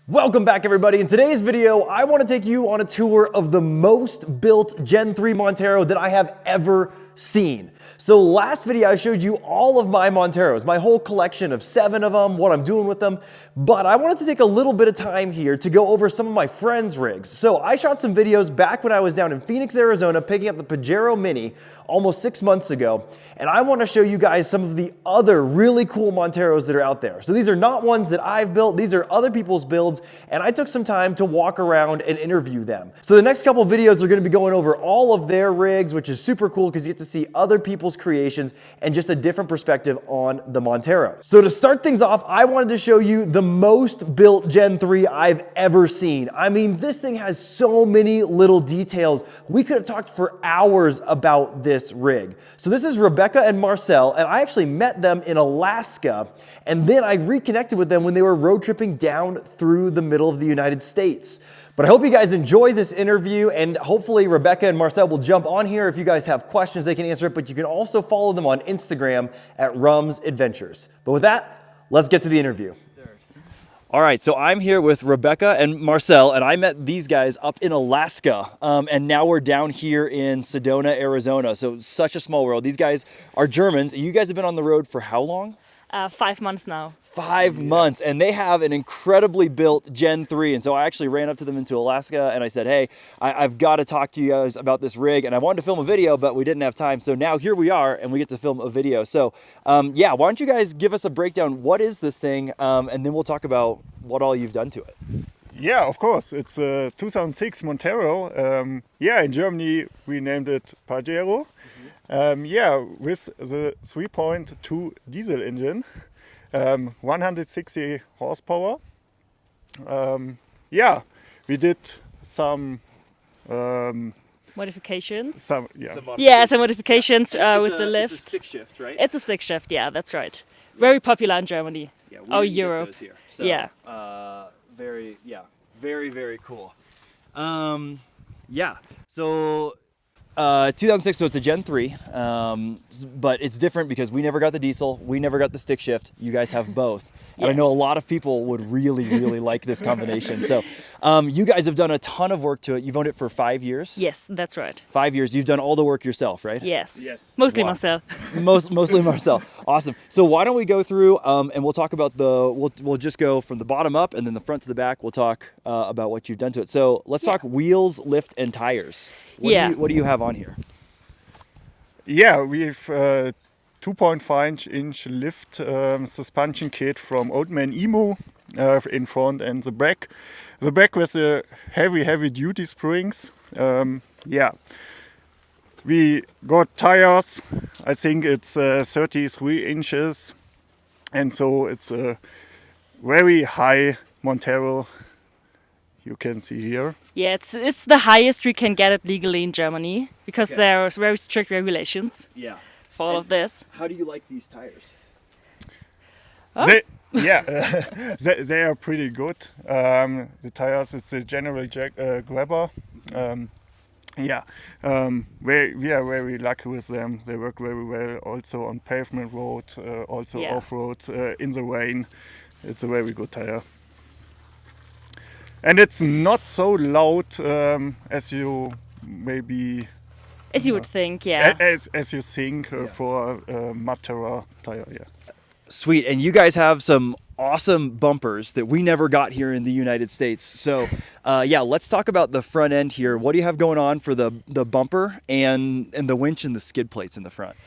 Welcome back, everybody. In today's video, I want to take you on a tour of the most built Gen 3 Montero that I have ever seen. So last video, I showed you all of my Monteros, my whole collection of 7 of them, what I'm doing with them. But I wanted to take a little bit of time here to go over some of my friends' rigs. So I shot some videos back when I was down in Phoenix, Arizona, picking up the Pagarro Mini almost 6 months ago. And I want to show you guys some of the other really cool Monteros that are out there. So these are not ones that I've built. These are other people's builds. And I took some time to walk around and interview them. So the next couple videos are going to be going over all of their rigs, which is super cool because you get to see other people's creations and just a different perspective on the Montero. So to start things off, I wanted to show you the most built Gen 3 I've ever seen. I mean, this thing has so many little details. We could have talked for hours about this rig. So this is Rebecca and Marcel, and I actually met them in Alaska, and then I reconnected with them when they were road tripping down through the middle of the United States. But I hope you guys enjoy this interview, and hopefully Rebecca and Marcel will jump on here. If you guys have questions, they can answer it, but you can also follow them on Instagram at Rum's Adventures. But with that, let's get to the interview. All right, so I'm here with Rebecca and Marcel, and I met these guys up in Alaska, and now we're down here in Sedona, Arizona. So such a small world. These guys are Germans. You guys have been on the road for how long? 5 months now. 5 months, and they have an incredibly built Gen 3. And so I actually ran up to them into Alaska and I said, hey, I've got to talk to you guys about this rig. And I wanted to film a video, but we didn't have time. So now here we are and we get to film a video. So yeah, why don't you guys give us a breakdown? What is this thing? And then we'll talk about what all you've done to it. Yeah, of course. It's a 2006 Montero. Yeah, in Germany we named it Pagarro. Yeah, with the 3.2 diesel engine, 160 horsepower. Yeah, we did some Modifications. some modifications with the lift. It's a 6-shift, right? It's a 6-shift, yeah, that's right. Very popular in Germany. Yeah, Oh, Europe. Here. So, Yeah. Very cool. Yeah, so 2006, so it's a Gen 3, but it's different because we never got the diesel, we never got the stick shift. You guys have both. And I know a lot of people would really like this combination. So you guys have done a ton of work to it. You've owned it for 5 years? Yes, that's right. 5 years. You've done all the work yourself, right? Yes. Mostly Marcel. Mostly Marcel. Awesome. So why don't we go through and we'll talk about we'll just go from the bottom up and then the front to the back. We'll talk about what you've done to it. So let's talk wheels, lift, and tires. What do you have on here? Yeah, we've 2.5-inch lift suspension kit from Old Man Emu in front and the back. The back with the heavy duty springs. Yeah, we got tires. I think it's 33 inches, and so it's a very high Montero. You can see here. Yeah, it's the highest we can get it legally in Germany because there are very strict regulations for all of this. How do you like these tires? Oh. They are pretty good. The tires, it's a General Grabber. Yeah, we are very lucky with them. They work very well also on pavement road, also off-road, in the rain. It's a very good tire. And it's not so loud as you maybe... As you would think, yeah. As you think for a Montero tire, yeah. Sweet, and you guys have some awesome bumpers that we never got here in the United States. So yeah, let's talk about the front end here. What do you have going on for the bumper and the winch and the skid plates in the front?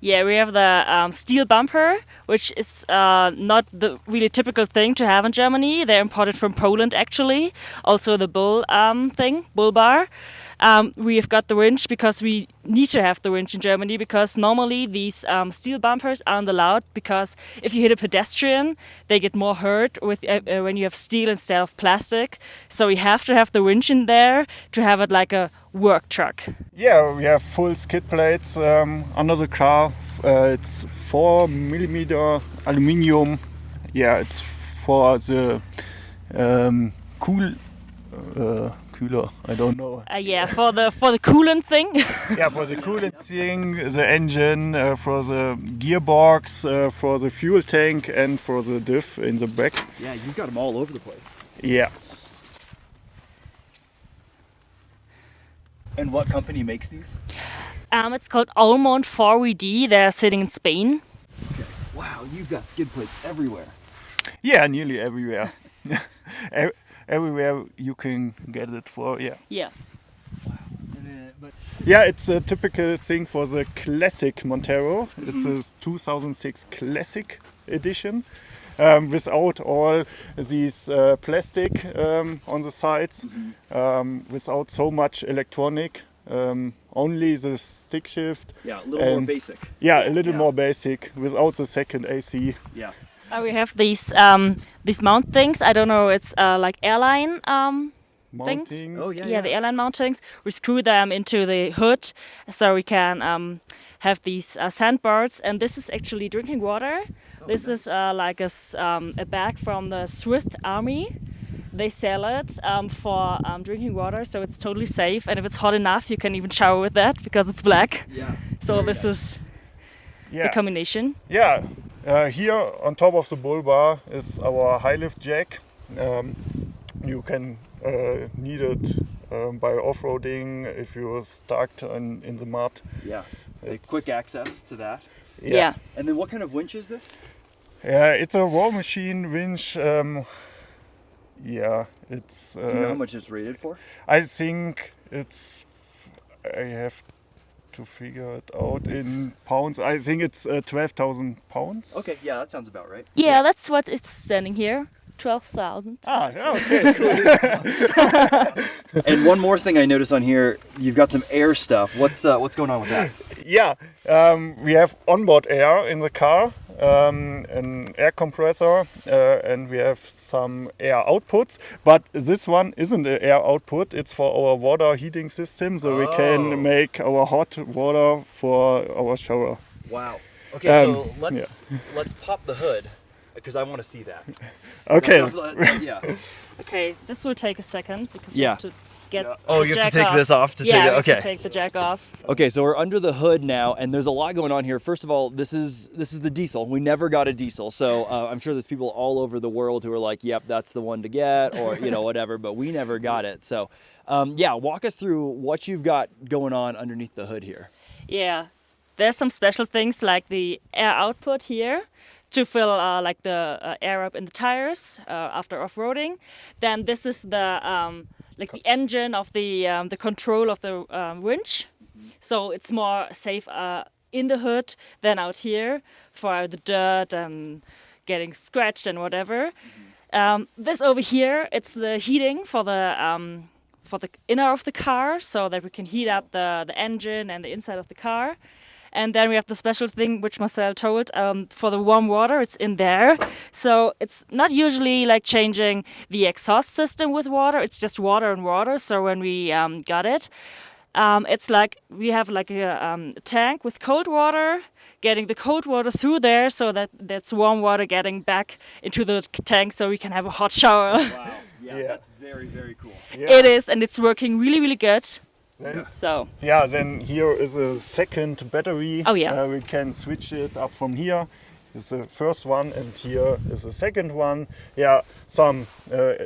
Yeah, we have the steel bumper, which is not the really typical thing to have in Germany. They're imported from Poland, actually. Also the bull bar. We have got the winch because we need to have the winch in Germany because normally these steel bumpers aren't allowed because if you hit a pedestrian, they get more hurt with when you have steel instead of plastic. So we have to have the winch in there to have it like a work truck. Yeah, we have full skid plates under the car. It's 4mm aluminium. Yeah, it's for the Kühler. I don't know. Yeah, for the coolant thing. Yeah, for the coolant thing, the engine, for the gearbox, for the fuel tank, and for the diff in the back. Yeah, you've got them all over the place. Yeah. And what company makes these? It's called Almond 4VD. They're sitting in Spain. Okay. Wow, you've got skid plates everywhere. Yeah, nearly everywhere. Everywhere you can get it for, yeah. Yeah. Yeah, it's a typical thing for the classic Montero. It's a 2006 classic edition. Without all these plastic on the sides, without so much electronic, only the stick shift. Yeah, a little more basic. Yeah, a little more basic, without the second AC. Yeah. We have these mount things. I don't know. It's like airline things. Mountings. Oh, yeah. Yeah, the airline mountings. We screw them into the hood, so we can have these sandbars. And this is actually drinking water. This is like a bag from the Swiss Army. They sell it for drinking water, so it's totally safe. And if it's hot enough, you can even shower with that because it's black. Yeah. So this is the combination. Yeah, here on top of the bull bar is our high lift jack. You can need it by off-roading if you're stuck in the mud. Yeah. Quick access to that. Yeah. And then what kind of winch is this? Yeah, it's a raw machine winch. Yeah, it's. Do you know how much it's rated for? I think it's. I have to figure it out in pounds. I think it's 12,000 pounds. Okay, yeah, that sounds about right. Yeah, that's what it's standing here. 12,000. Ah, okay, cool. And one more thing I noticed on here, you've got some air stuff. What's going on with that? Yeah, we have onboard air in the car, an air compressor, and we have some air outputs. But this one isn't an air output. It's for our water heating system, so we can make our hot water for our shower. Wow. Okay, so let's pop the hood because I want to see that. Okay. Yeah. Okay, this will take a second because we Yeah. have to get. Oh, the you have to jack take off. this off to yeah, take it. we have Okay. to take the jack off. Okay, so we're under the hood now, and there's a lot going on here. First of all, this is the diesel. We never got a diesel, so I'm sure there's people all over the world who are like, "Yep, that's the one to get," or whatever. But we never got it. So, yeah, walk us through what you've got going on underneath the hood here. Yeah, there's some special things like the air output here to fill like the air up in the tires after off-roading. Then this is the like the engine of the control of the winch, so it's more safe in the hood than out here for the dirt and getting scratched and whatever. This over here, it's the heating for the inner of the car, so that we can heat up the engine and the inside of the car. And then we have the special thing which Marcel told, for the warm water, it's in there. So it's not usually like changing the exhaust system with water, it's just water and water. So when we got it, it's like we have like a tank with cold water, getting the cold water through there so that that's warm water getting back into the tank so we can have a hot shower. Wow. Yeah, that's very, very cool. Yeah. It is, and it's working really, really good. Then, So yeah, then here is a second battery. Oh, yeah. We can switch it up from here. It's the first one, and here is the second one. Yeah, some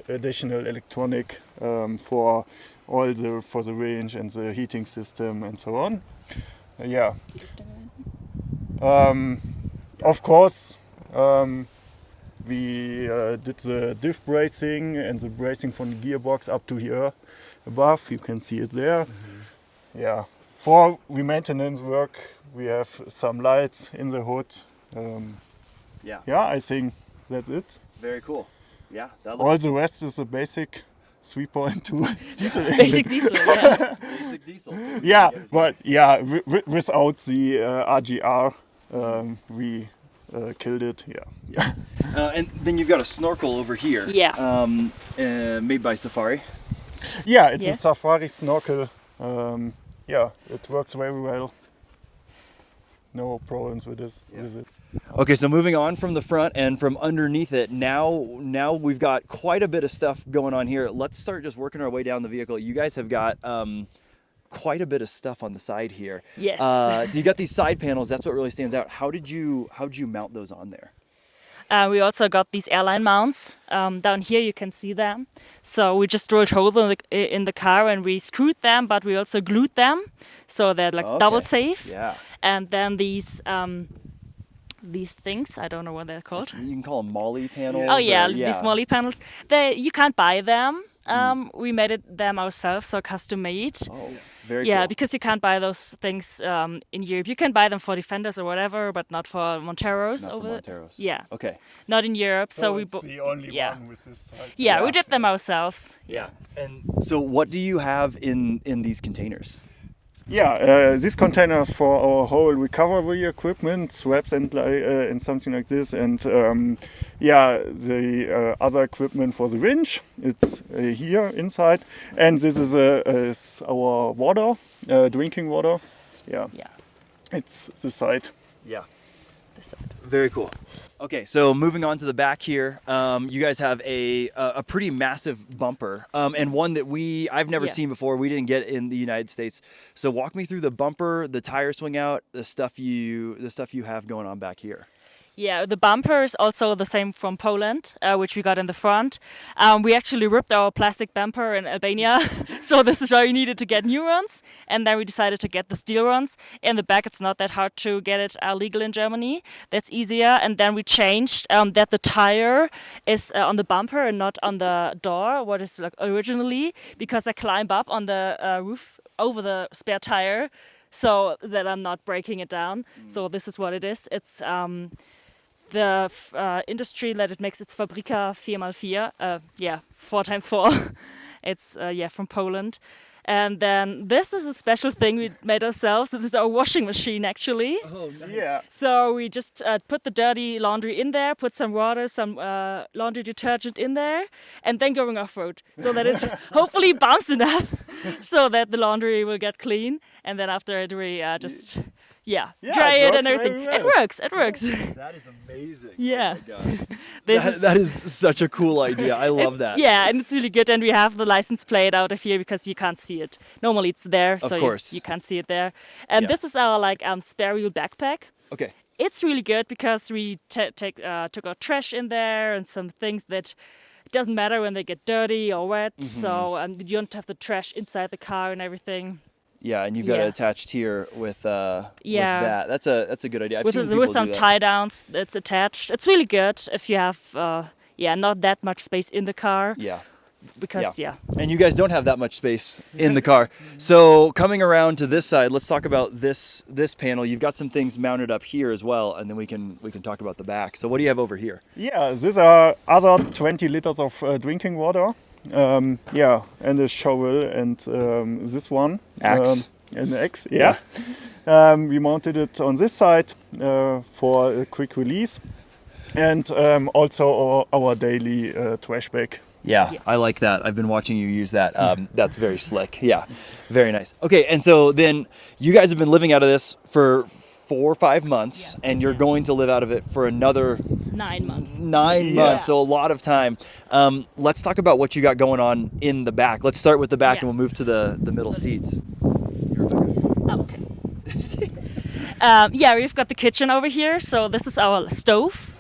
additional electronic for the range and the heating system and so on. Yeah. Of course, we did the diff bracing and the bracing from the gearbox up to here above. You can see it there. Yeah. For the maintenance work, we have some lights in the hood. Yeah, I think that's it. Very cool. Yeah, that All the rest is a basic 3.2 diesel engine. basic diesel, yeah. basic diesel. Yeah, but yeah, without the RGR, we killed it. Yeah. And then you've got a snorkel over here. Yeah. Made by Safari. Yeah, it's Yeah. a safari snorkel. Yeah, it works very well. no problems with this. With it. Okay, so moving on from the front and from underneath it, now we've got quite a bit of stuff going on here. Let's start just working our way down the vehicle. You guys have got quite a bit of stuff on the side here. Yes. So you got these side panels. That's what really stands out. How did you mount those on there? We also got these airline mounts. Down here you can see them. So we just drilled holes in the car and we screwed them, but we also glued them. So they're like double safe. Yeah. And then these things, I don't know what they're called. You can call them molly panels. Oh yeah, these molly panels. You can't buy them. We made them ourselves, so custom made. Oh, very yeah, cool. because you can't buy those things in Europe. You can buy them for Defenders or whatever, but not for Monteros. Not for Monteros. Yeah. Okay. Not in Europe. So we it's the only one with this side. Yeah, we did them ourselves. Yeah. And so what do you have in these containers? Yeah, these containers for our whole recovery equipment, swaps and something like this, and the other equipment for the winch. It's here inside, and this is our water, drinking water. Yeah, it's the side. Yeah. This side. Very cool. Okay, so moving on to the back here, you guys have a pretty massive bumper, and one that I've never seen before. We didn't get in the United States. So walk me through the bumper, the tire swing out, the stuff you have going on back here. Yeah, the bumper is also the same from Poland, which we got in the front. We actually ripped our plastic bumper in Albania, so this is why we needed to get new ones. And then we decided to get the steel ones. In the back, it's not that hard to get it legal in Germany. That's easier. And then we changed that the tire is on the bumper and not on the door, what is like originally, because I climb up on the roof over the spare tire so that I'm not breaking it down. So this is what it is. It's the industry that it makes, it's Fabrika 4x4, 4x4. It's from Poland. And then this is a special thing we made ourselves. This is our washing machine, actually. Oh, nice. Yeah. So we just put the dirty laundry in there, put some water, some laundry detergent in there, and then going off-road so that it's hopefully bounce enough so that the laundry will get clean. And then after it, we just... dry it and everything. Well. It works. That is amazing. Yeah. Oh my gosh. That is such a cool idea. I love that. Yeah, and it's really good. And we have the license plate out of here because you can't see it. Normally it's there, so you can't see it there. And this is our spare wheel backpack. Okay. It's really good because we took our trash in there and some things that doesn't matter when they get dirty or wet. So you don't have the trash inside the car and everything. Yeah, and you've got it attached here with that. That's a good idea. With some tie downs, it's attached. It's really good if you have not that much space in the car. Yeah. Because And you guys don't have that much space in the car. So coming around to this side, let's talk about this panel. You've got some things mounted up here as well, and then we can talk about the back. So what do you have over here? Yeah, these are other 20 liters of drinking water. And a shovel and this one. Axe. An axe, yeah. We mounted it on this side for a quick release. And also our daily trash bag. Yeah, I like that. I've been watching you use that. That's very slick. Yeah, very nice. Okay, and so then you guys have been living out of this for 4 or 5 months, and you're going to live out of it for another 9 months. 9 months, so a lot of time. Let's talk about what you got going on in the back. Let's start with the back, and we'll move to the middle seats. Oh, okay. We've got the kitchen over here. So this is our stove.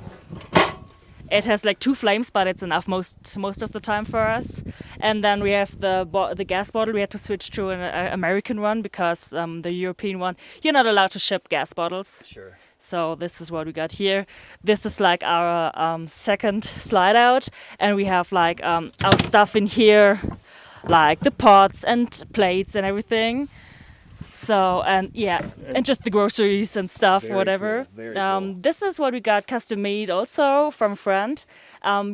It has like 2 flames, but it's enough most of the time for us. And then we have the gas bottle. We had to switch to an American one because the European one, you're not allowed to ship gas bottles. Sure. So this is what we got here. This is like our second slide out, and we have like our stuff in here, like the pots and plates and everything. So, and just the groceries and stuff, whatever. Cool. Very cool. This is what we got custom made also from a friend.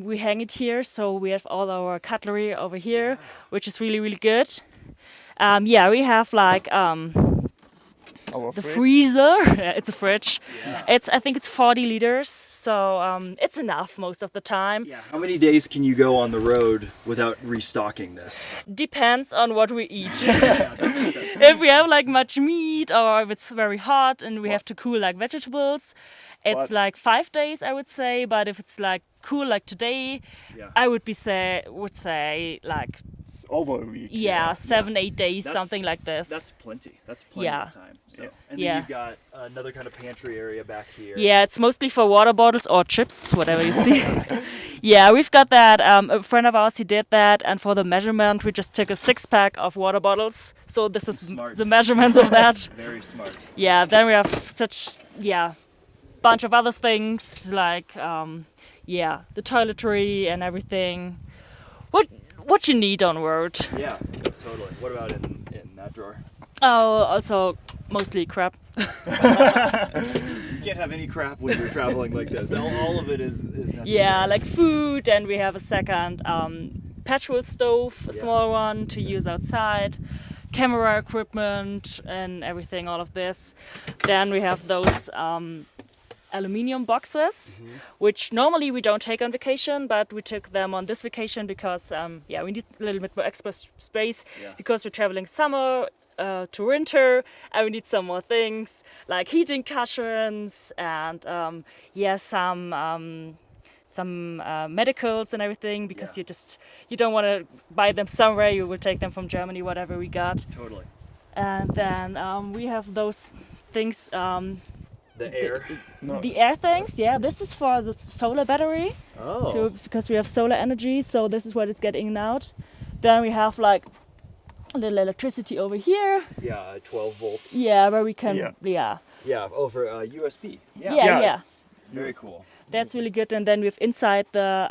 We hang it here, so we have all our cutlery over here, which is really, really good. We have like our the fridge. freezer. Yeah, it's a fridge. I think it's 40 liters, so it's enough most of the time. Yeah. How many days can you go on the road without restocking this? Depends on what we eat. If we have like much meat, or if it's very hot and we have to cool like vegetables, it's But- like 5 days, I would say. But if it's like cool like today, Yeah. I would say like It's over a week. 7-8 days, That's- something like this. That's plenty. That's plenty Yeah. of time. So, Yeah. and then Yeah. you've got another kind of pantry area back here. Yeah, it's mostly for water bottles or chips, whatever you see. Yeah, we've got that. A friend of ours, he did that, and for the measurement, we just took a 6-pack of water bottles. So this is Smart. the measurements of that. Very smart. Yeah, then we have bunch of other things like the toiletry and everything. What you need on road. Yeah, totally. What about in that drawer? Oh, also mostly crap. You can't have any crap when you're traveling like this. All of it is necessary. Yeah, like food, and we have a second petrol stove, a Yeah. small one to use outside, camera equipment and everything, all of this. Then we have those aluminium boxes, which normally we don't take on vacation, but we took them on this vacation because we need a little bit more extra space because we're traveling summer to winter, and we need some more things like heating cushions and some medicals and everything, because you don't want to buy them somewhere. You will take them from Germany, whatever we got. Totally. And then we have those things. The air. No. The air things, yeah. This is for the solar battery, Oh. because we have solar energy, so this is what it's getting in and out. Then we have like a little electricity over here, Yeah, 12 volt. where we can, Yeah, over USB. yeah. Very cool. That's really good. And then we have inside the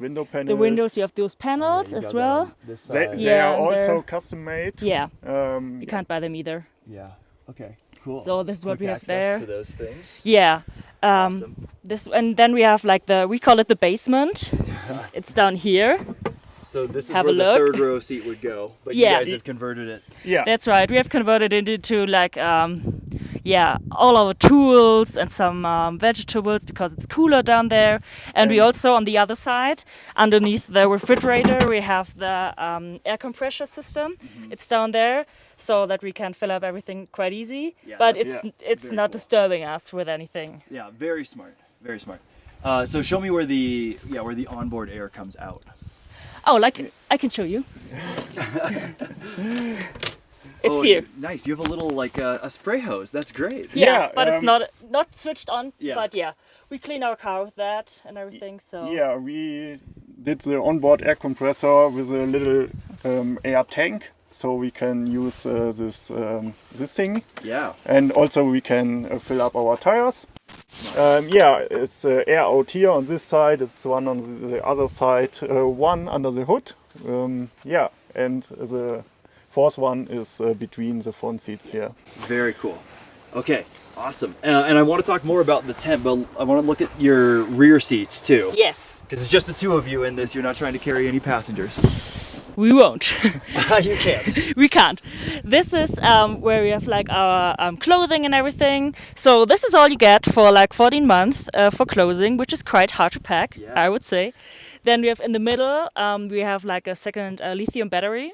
Window panels. the windows, we have those panels You as got well. that on this They, side. they Yeah, are and also they're- custom made. Yeah, Um, you can't buy them either. Yeah. Okay. Cool. So this is what Quick we have access there. to those things. Yeah. Awesome. This, and then we have like we call it the basement. It's down here. So this is Have where a the look. third row seat would go, but Yeah. you guys have converted it. yeah. That's right. We have converted it into like all our tools and some vegetables, because it's cooler down there. And we also, on the other side, underneath the refrigerator, we have the air compressor system. It's down there, so that we can fill up everything quite easy. Yeah, But that's- it's very not cool. disturbing us with anything. Yeah, very smart. Very smart. So show me where the onboard air comes out. Oh, like I can show you. It's Oh, here. Nice. You have a little like a spray hose. That's great. Yeah, but it's um, not switched on. Yeah. But we clean our car with that and everything. So Yeah, we did the onboard air compressor with a little air tank, so we can use this thing, Yeah. and also we can fill up our tires. It's air out here on this side. It's one on the other side. One under the hood. And the fourth one is between the front seats here. Very cool. Okay. Awesome. And I want to talk more about the tent, but I want to look at your rear seats too. yes, Because it's just the two of you in this. You're not trying to carry any passengers. we won't. You can't. We can't. This is where we have like our clothing and everything. So this is all you get for like 14 months for clothing, which is quite hard to pack, Yeah. I would say. Then we have in the middle, we have like a second lithium battery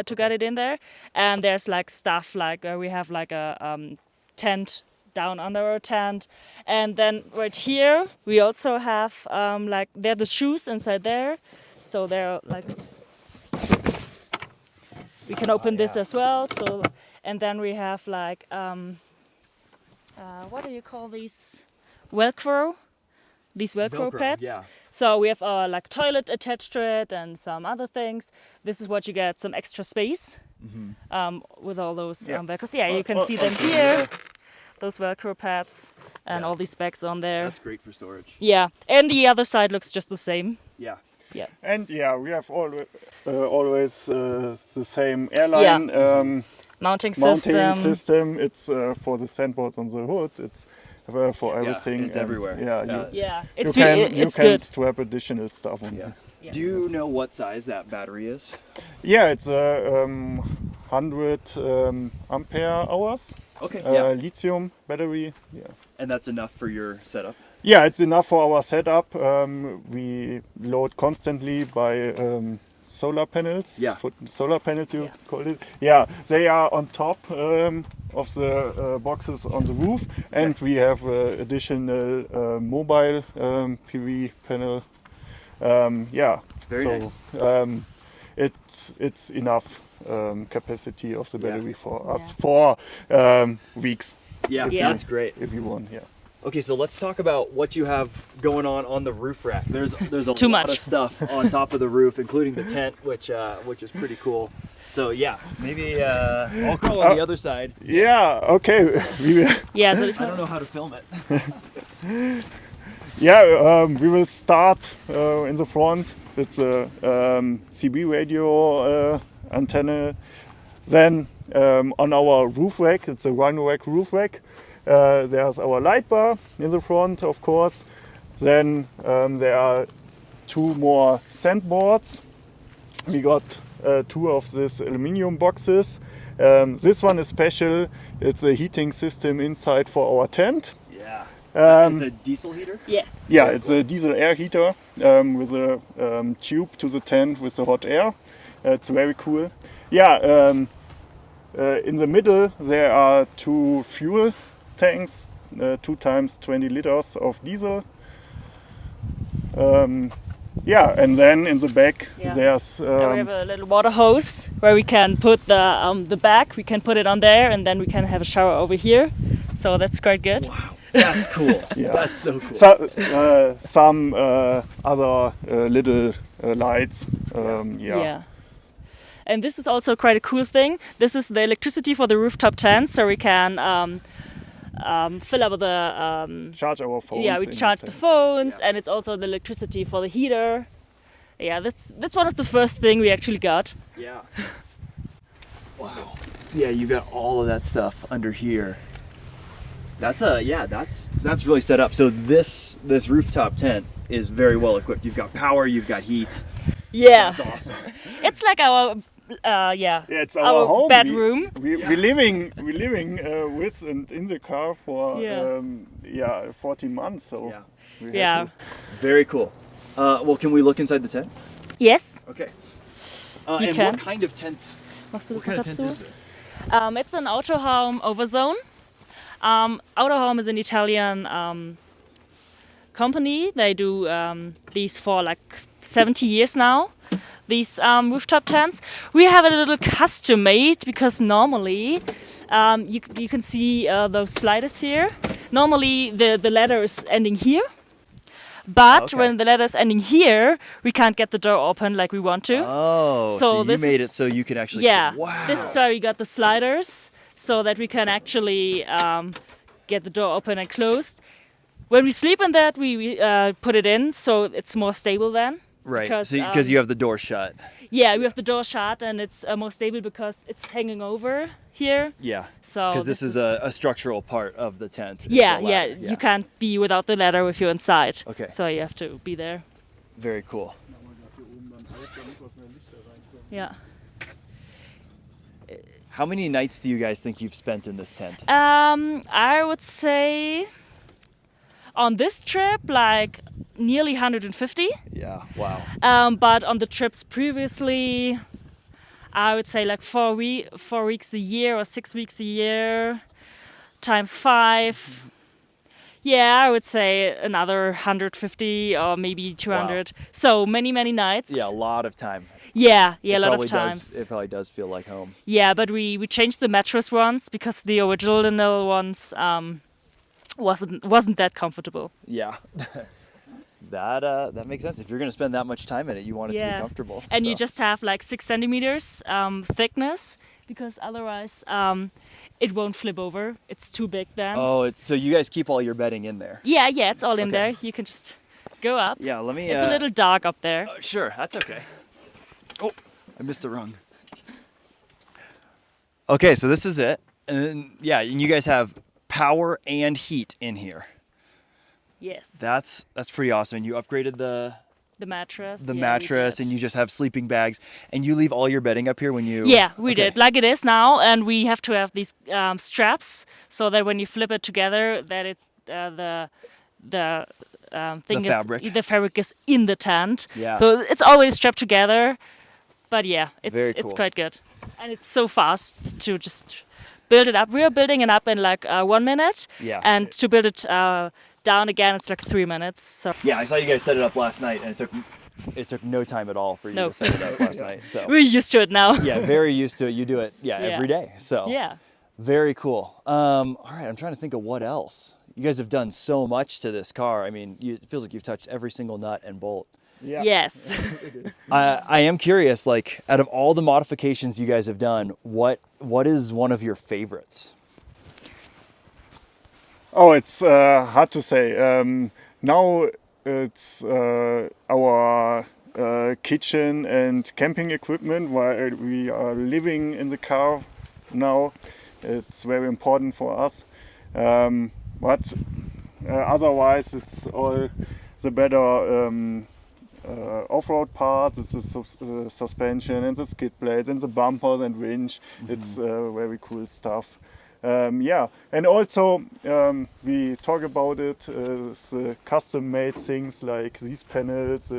to get it in there. And there's like stuff like we have like a tent down under our tent. And then right here, we also have like, there are the shoes inside there. So they're like, we can open this as well. So, and then we have like, what do you call these? Velcro. These Velcro pads. Yeah. So we have our like toilet attached to it and some other things. This is what you get, some extra space with all those Yeah. Velcros. Yeah, you can see them here. Those Velcro pads and all these bags on there. That's great for storage. Yeah, and the other side looks just the same. Yeah. Yeah. And we have always the same airline Mounting mounting system. system. It's for the sandboards on the hood. It's for everything. it's and, everywhere. Yeah, Yeah. Yeah, you it's can really, you it's can good. strap additional stuff on. Yeah. Yeah. Do you know what size that battery is? Yeah, it's a 100 ampere hours. Okay. Yeah. Lithium battery. Yeah. And that's enough for your setup. Yeah, it's enough for our setup. We load constantly by solar panels. Yeah. Solar panels, you call it. Yeah, they are on top of the boxes on the roof, and we have additional mobile PV panel. Yeah. Very nice. It's enough capacity of the battery for us for weeks. Yeah, Yeah. that's great. If you want, yeah. Okay, so let's talk about what you have going on the roof rack. There's a Too lot much. of stuff on top of the roof, including the tent, which is pretty cool. So yeah, maybe I'll go on the other side. Yeah. Okay. We will. Yeah, so I don't know how to film it. Yeah, we will start in the front. It's a CB radio antenna. Then on our roof rack, it's a one rack roof rack. There's our light bar in the front, of course. Then there are two more sandboards. We got two of these aluminum boxes. This one is special. It's a heating system inside for our tent. Yeah. Um, It's a diesel heater? yeah. Yeah, it's a diesel air heater with a tube to the tent with the hot air. It's very cool. Yeah, in the middle there are two fuel tanks, 2 times 20 liters of diesel. Yeah, and then in the back there's And we have a little water hose where we can put the bag. We can put it on there, and then we can have a shower over here. So that's quite good. Wow, that's cool. Yeah. That's so cool. so, some other little lights. Yeah. And this is also quite a cool thing. This is the electricity for the rooftop tent, so we can fill up the Charge our phones. yeah, we in charge the tent. phones, and it's also the electricity for the heater. Yeah, that's one of the first thing we actually got. Yeah. Wow. So yeah, you got all of that stuff under here. That's that's really set up. So this rooftop tent is very well equipped. You've got power, you've got heat. Yeah, That's awesome. it's like our Yeah, it's our home. bedroom. We're living with and in the car for Yeah. 14 months. So Yeah. we had Yeah. to- Very cool. Well, can we look inside the tent? Yes. Okay. You And can. what kind of tent? Machst du What das kind noch of tent dazu? is this? It's an Autohome Overzone. Autohome is an Italian company. They do these for like 70 years now. These rooftop tents. We have a little custom made because normally you can see those sliders here. Normally the ladder is ending here. But Okay. when the ladder is ending here, we can't get the door open like we want to. Oh, So so you this made is- it so you can actually. Yeah, Wow. this is why we got the sliders, so that we can actually get the door open and closed. When we sleep in that, we put it in, so it's more stable then. Right. Because, Because you have the door shut. Yeah, we have the door shut, and it's more stable because it's hanging over here. Yeah. So Because this is a structural part of the tent. is yeah, the yeah, ladder. You can't be without the ladder if you're inside. Okay. So you have to be there. Very cool. Yeah. How many nights do you guys think you've spent in this tent? I would say on this trip, like nearly 150. Yeah. Wow. But on the trips previously, I would say like 4 weeks a year or 6 weeks a year times 5. Yeah, I would say another 150 or maybe 200. So many nights. Yeah, a lot of time. Yeah, a It lot of probably times. It probably does feel like home. Yeah, but we changed the mattress once because the original ones wasn't that comfortable. Yeah. That makes sense. If you're going to spend that much time in it, you want it to be comfortable. And you so. just have like 6 centimeters thickness because otherwise it won't flip over. It's too big then. Oh, so you guys keep all your bedding in there? Yeah, it's all in Okay. there. You can just go up. Yeah, let me. It's a little dark up there. Sure, that's okay. Oh, I missed the rung. Okay, so this is it. And then, yeah, and you guys have power and heat in here. Yes. That's pretty awesome. And you upgraded The mattress. the yeah, we mattress, did. and you just have sleeping bags, and you leave all your bedding up here when you. Yeah, we Okay. did, like it is now, and we have to have these straps so that when you flip it together, that it the thing The fabric. is the fabric is in the tent. Yeah. So it's always strapped together, but yeah, Very it's cool. quite good, and it's so fast to just build it up. We are building it up in like 1 minute, Yeah. and to build it down again, it's like 3 minutes. So Yeah, I saw you guys set it up last night, and it took no time at all for you No. to set it up last night. So we're used to it now. yeah, very used to it. You do it, yeah, Yeah. every day. So Yeah. very cool. All right, I'm trying to think of what else. You guys have done so much to this car. I mean, it feels like you've touched every single nut and bolt. Yeah. Yes. I am curious, like, out of all the modifications you guys have done, what is one of your favorites? Oh, it's hard to say. Now it's our kitchen and camping equipment while we are living in the car now. It's very important for us. But otherwise, it's all the better off-road parts. It's the suspension and the skid plates and the bumpers and winch. It's very cool stuff. Yeah, and also we talk about it, the custom-made things like these panels,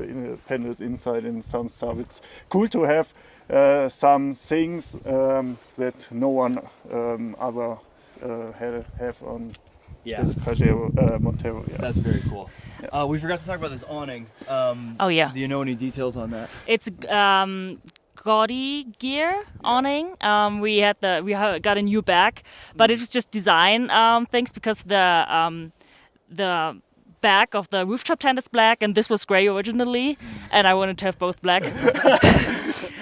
panels inside and some stuff. It's cool to have some things that no one other have on Yeah, this Pagarro Montero. Yeah. that's very cool. We forgot to talk about this awning. Oh yeah. Do you know any details on that? It's gaudy gear awning. We got a new back, but it was just design things because the back of the rooftop tent is black and this was gray originally, and I wanted to have both black.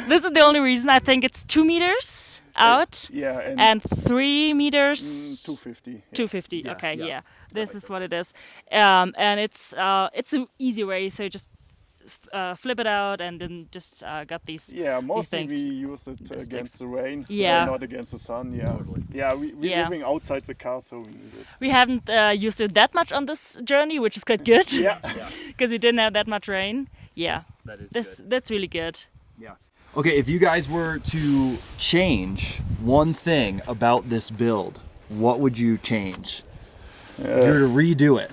This is the only reason. I think it's 2 meters out Yeah, and 3 meters. 250. Yeah. 250. Yeah, Okay, yeah. yeah. This is what it is, and it's an easy way. So you just flip it out and then just got these. Yeah, mostly we things. use it against the rain, Yeah. not against the sun. Yeah, yeah, we're Yeah. living outside the car, so we need it. We haven't used it that much on this journey, which is quite good. Yeah, Because we didn't have that much rain. Yeah, That is that's really good. Yeah. Okay, if you guys were to change one thing about this build, what would you change? If you were to redo it.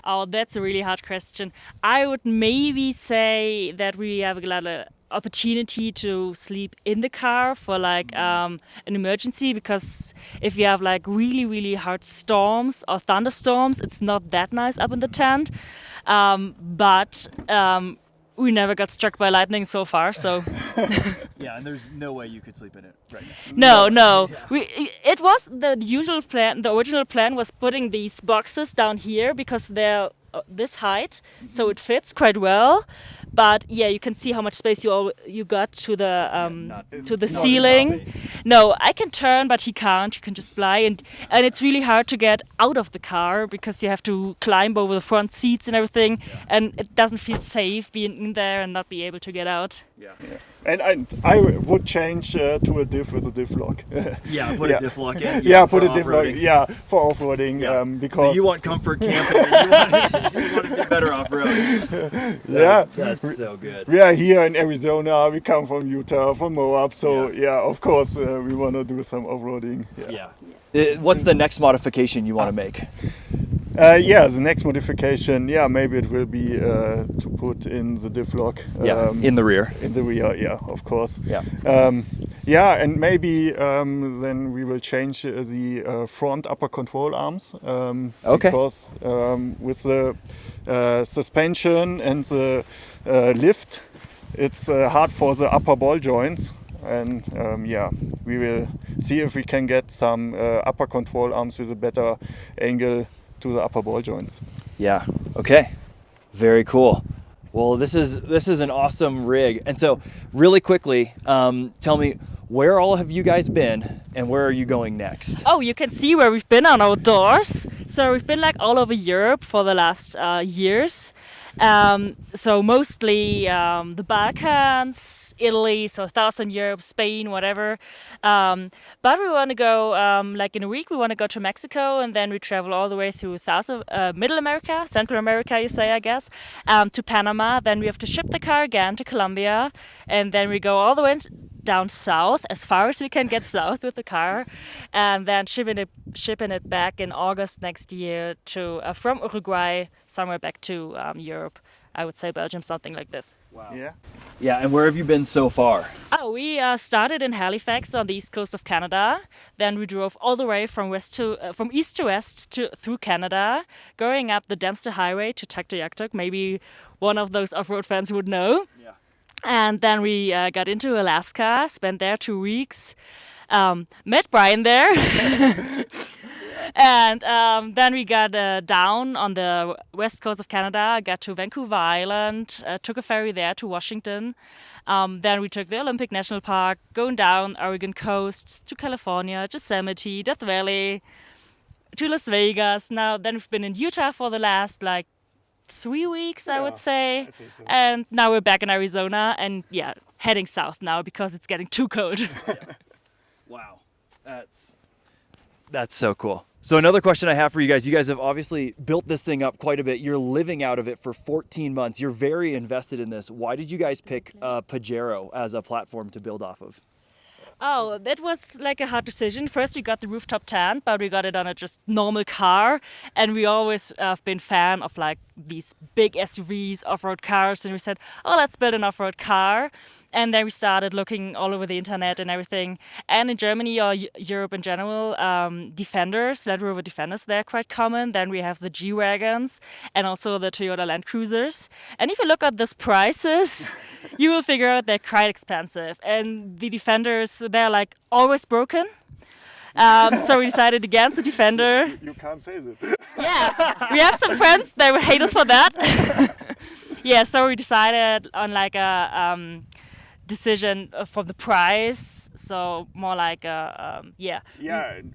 Oh, that's a really hard question. I would maybe say that we have a lot of opportunity to sleep in the car for like an emergency, because if you have like really, really hard storms or thunderstorms, it's not that nice up in the tent. But we never got struck by lightning so far, so Yeah, and there's no way you could sleep in it right now. no. It was the usual plan. The original plan was putting these boxes down here because they're this height, so it fits quite well. But yeah, you can see how much space you got to the not ceiling. enough. No, I can turn, but he can't. You can just fly, and it's really hard to get out of the car because you have to climb over the front seats and everything, and it doesn't feel safe being in there and not be able to get out. Yeah. and I would change to a diff with a diff lock. Yeah, put a diff lock in. Yeah, for put a diff lock. off-roading. Yeah, for off-roading. Yeah. Because So you want comfort camping, but you want to be better off-road. yeah. That's so good. We are here in Arizona. We come from Utah, from Moab. So yeah, of course we want to do some off-roading. Yeah. What's the next modification you want to make? Yeah, the next modification. Yeah, maybe it will be to put in the diff lock. In the rear. In the rear, yeah, of course. Yeah. Yeah, and maybe then we will change the front upper control arms. Okay. Because with the suspension and the lift, it's hard for the upper ball joints. And yeah, we will see if we can get some upper control arms with a better angle to the upper ball joints. Yeah. Okay. Very cool. Well, this is an awesome rig. And so, really quickly, tell me, where all have you guys been, and where are you going next? Oh, you can see where we've been on outdoors. So we've been like all over Europe for the last years. So mostly the Balkans, Italy, so Southern Europe, Spain, whatever. But we want to go, like in a week, we want to go to Mexico, and then we travel all the way through Middle America, Central America, you say, I guess, to Panama. Then we have to ship the car again to Colombia, and then we go all the way down south, as far as we can get south with the car, and then shipping it back in August next year to from Uruguay somewhere back to Europe. I would say Belgium, something like this. Wow. Yeah. Yeah, and where have you been so far? Oh, we started in Halifax on the east coast of Canada. Then we drove all the way from east to west through Canada, going up the Dempster Highway to Tuktoyaktuk. Maybe one of those off-road fans would know. Yeah. And then we got into Alaska, spent there 2 weeks, met Brian there. And then we got down on the west coast of Canada, got to Vancouver Island, took a ferry there to Washington. Then we took the Olympic National Park, going down Oregon coast to California, Yosemite, Death Valley, to Las Vegas. Now, then we've been in Utah for the last 3 weeks, I would say. I think so. And now we're back in Arizona and heading south now because it's getting too cold. Wow. That's so cool. So another question I have for you guys have obviously built this thing up quite a bit. You're living out of it for 14 months. You're very invested in this. Why did you guys pick Pagarro as a platform to build off of? Oh, that was like a hard decision. First, we got the rooftop tent, but we got it on a just normal car. And we always have been fan of these big SUVs, off-road cars. And we said, oh, let's build an off-road car. And then we started looking all over the internet and everything. And in Germany or Europe in general, Defenders, Land Rover Defenders, they're quite common. Then we have the G-Wagons and also the Toyota Land Cruisers. And if you look at those prices, you will figure out they're quite expensive. And the Defenders, they're always broken. So we decided against the Defender. You can't say that. Yeah, we have some friends that would hate us for that. Yeah, so we decided on a decision for the price, so more Yeah,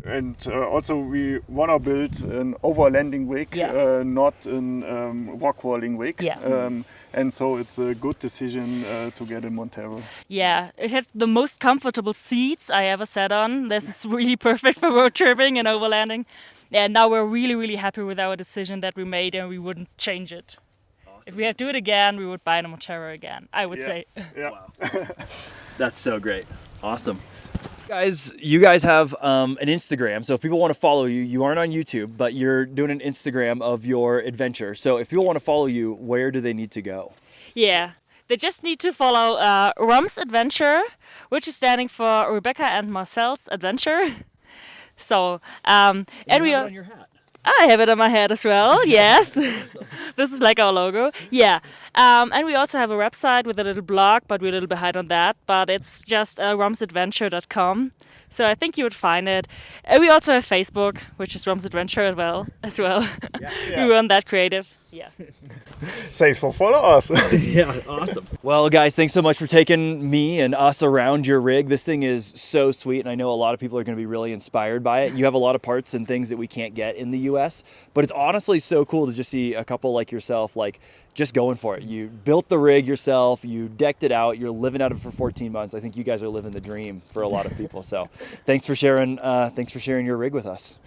and also we want to build an overlanding rig, not an rock crawling rig. Yeah. And so it's a good decision to get a Montero. Yeah, it has the most comfortable seats I ever sat on. This is really perfect for road tripping and overlanding. And now we're really, really happy with our decision that we made, and we wouldn't change it. If we had to do it again, we would buy a Montero again, I would say. Yeah. Wow. That's so great. Awesome. You guys have an Instagram. So if people want to follow you, you aren't on YouTube, but you're doing an Instagram of your adventure. So if people want to follow you, where do they need to go? Yeah, they just need to follow Rom's Adventure, which is standing for Rebecca and Marcel's Adventure. So, and we are. On your hat. I have it on my head as well, yes. This is like our logo. Yeah. And we also have a website with a little blog, but we're a little behind on that. But it's just romsadventure.com. So I think you would find it. And we also have Facebook, which is Rom's Adventure as well. Yeah. We run that creative. Yeah. Thanks for following us. Yeah, awesome. Well, guys, thanks so much for taking me and us around your rig. This thing is so sweet, and I know a lot of people are going to be really inspired by it. You have a lot of parts and things that we can't get in the US, but it's honestly so cool to just see a couple like yourself, just going for it. You built the rig yourself, you decked it out, you're living out of it for 14 months. I think you guys are living the dream for a lot of people. So thanks for sharing your rig with us.